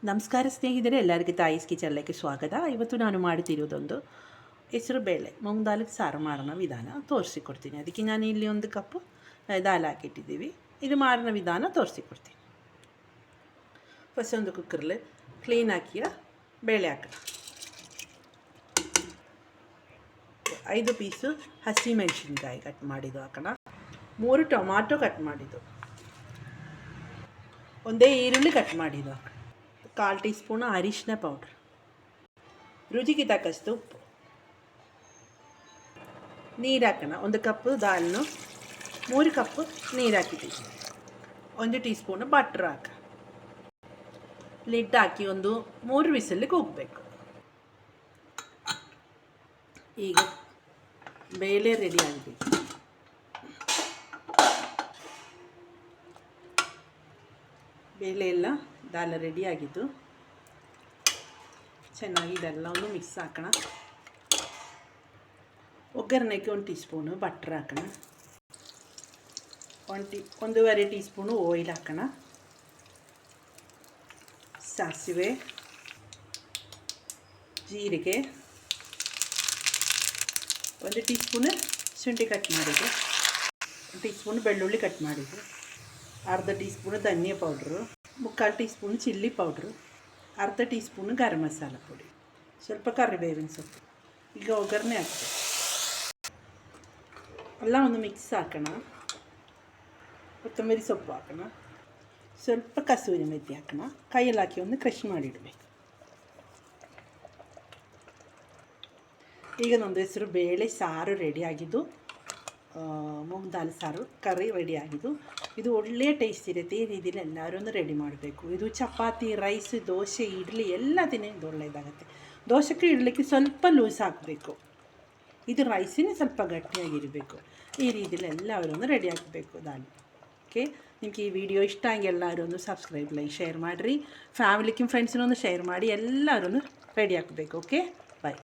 ನಮಸ್ಕಾರ ಸ್ನೇಹಿತರೆ, ಎಲ್ಲರಿಗೂ ತಾಯಿಸ್ ಕಿಚನ್ലേക്ക് ಸ್ವಾಗತ. ಇವತ್ತು ನಾನು ಮಾಡುತ್ತಿರುವುದೊಂದು ಹೆಸರು ಬೇಳೆ ಮೂಂಗ್ ದಾಲ್ ಸಾರು ಮಾಡೋಣ ವಿಧಾನ ತೋರಿಸಿಕೊಡ್ತೀನಿ. ಅದಕ್ಕೆ ನಾನು ಇಲ್ಲಿ 1 ಕಪ್ ದಾಲ್ ಹಾಕಿಟ್ಟಿದ್ದೀವಿ. ಇದು ಮಾಡೋಣ ವಿಧಾನ ತೋರಿಸಿಕೊಡ್ತೀನಿ. ಫಸ್ಟ್ ಒಂದು ಕುಕ್ಕರಲ್ಲಿ ಕ್ಲೀನ್ ಹಾಕಿಯ ಬೇಳೆ ಹಾಕೋಣ. 5 ಪೀಸು ಹಸಿ ಮೆಣಸಿನ್ಕಾಯಿ ಕಟ್ ಮಾಡಿದ್ದು ಹಾಕೋಣ. 3 ಟೊಮಾಟೊ ಕಟ್ ಮಾಡಿದ್ದು, 1 ಈರುಳ್ಳಿ ಕಟ್ ಮಾಡಿದ್ದು ಹಾಕೋಣ. 1/4 ಟೀ ಸ್ಪೂನ್ ಅರಿಶಿನ ಪೌಡ್ರ್, ರುಚಿಗೆ ತಕ್ಕಷ್ಟು ಉಪ್ಪು, ನೀರು ಹಾಕೋಣ. 1 ಕಪ್ ದಾಲ್ನು 3 ಕಪ್ ನೀರು ಹಾಕಿದ್ದೀವಿ. 1 ಟೀ ಸ್ಪೂನ್ ಬಟ್ರ್ ಹಾಕ. ಲಿಡ್ ಹಾಕಿ ಒಂದು 3 ವಿಸಲಿಗೆ ಹೋಗಬೇಕು. ಈಗ ಬೇಳೆ ರೆಡಿ ಆಗಬೇಕು. ಬೇಳೆ ಎಲ್ಲ ದಾಲ್ ರೆಡಿ ಆಗಿದ್ದು, ಚೆನ್ನಾಗಿ ಇದೆಲ್ಲವನ್ನು ಮಿಕ್ಸ್ ಹಾಕೋಣ. ಒಗ್ಗರಣೆಗೆ 1 ಟೀ ಸ್ಪೂನು ಬಟ್ರ್ ಹಾಕೋಣ. 1.5 ಟೀ ಸ್ಪೂನು ಆಯಿಲ್ ಹಾಕೋಣ. ಸಾಸಿವೆ, ಜೀರಿಗೆ, 1 ಟೀ ಸ್ಪೂನು ಶುಂಠಿ ಕಟ್ ಮಾಡಿದ್ದು, 1 ಟೀ ಸ್ಪೂನು ಬೆಳ್ಳುಳ್ಳಿ ಕಟ್ ಮಾಡಿದ್ದು, ಅರ್ಧ ಟೀ ಸ್ಪೂನು ಧನಿಯಾ powder, 3/4 teaspoon chilli powder, ಅರ್ಧ ಟೀ ಸ್ಪೂನು ಗರಂ ಮಸಾಲ ಪುಡಿ, ಸ್ವಲ್ಪ ಕರಿಬೇವಿನ ಸೊಪ್ಪು. ಈಗ ಒಗ್ಗರಣೆ ಹಾಕ್ತೇವೆ. ಎಲ್ಲ ಒಂದು ಮಿಕ್ಸ್ ಹಾಕೋಣ. ಕೊತ್ತಂಬರಿ ಸೊಪ್ಪು ಹಾಕೋಣ. ಸ್ವಲ್ಪ ಕಸೂರಿ ಮೆಥಿ ಹಾಕೋಣ. ಕೈಯಲ್ಲಿ ಹಾಕಿ ಒಂದು ಕ್ರಷ್ ಮಾಡಿಡಬೇಕು. ಈಗ ನಮ್ಮದು ಹೆಸರು ಬೇಳೆ ಸಾರು ರೆಡಿಯಾಗಿದ್ದು, ಮೂಂಗ್ ದಾಲ್ ಸಾರು ಕರಿ ರೆಡಿಯಾಗಿದ್ದು. ಇದು ಒಳ್ಳೆಯ ಟೇಸ್ಟ್ ಇರುತ್ತೆ. ಈ ರೀತಿಯಲ್ಲಿ ಎಲ್ಲರೂ ಒಂದು ರೆಡಿ ಮಾಡಬೇಕು. ಇದು ಚಪಾತಿ, ರೈಸ್, ದೋಸೆ, ಇಡ್ಲಿ ಎಲ್ಲ ದಿನ ಇದು ಒಳ್ಳೆಯದಾಗುತ್ತೆ. ದೋಸೆಗೆ ಇಡ್ಲಿಕ್ಕೆ ಸ್ವಲ್ಪ ಲೂಸ್ ಹಾಕಬೇಕು. ಇದು ರೈಸಿನ ಸ್ವಲ್ಪ ಗಟ್ಟಿಯಾಗಿರಬೇಕು. ಈ ರೀತಿಯಲ್ಲಿ ಎಲ್ಲರೂ ಒಂದು ರೆಡಿ ಹಾಕಬೇಕು ದಾಲ್. ಓಕೆ, ನಿಮಗೆ ಈ ವಿಡಿಯೋ ಇಷ್ಟ ಆಗಿ ಎಲ್ಲರೂ ಒಂದು ಸಬ್ಸ್ಕ್ರೈಬ್, ಲೈಕ್, ಶೇರ್ ಮಾಡಿರಿ. ಫ್ಯಾಮಿಲಿಗೆ ಫ್ರೆಂಡ್ಸಿನೊಂದು ಶೇರ್ ಮಾಡಿ ಎಲ್ಲರೂ ರೆಡಿ ಹಾಕಬೇಕು. ಓಕೆ.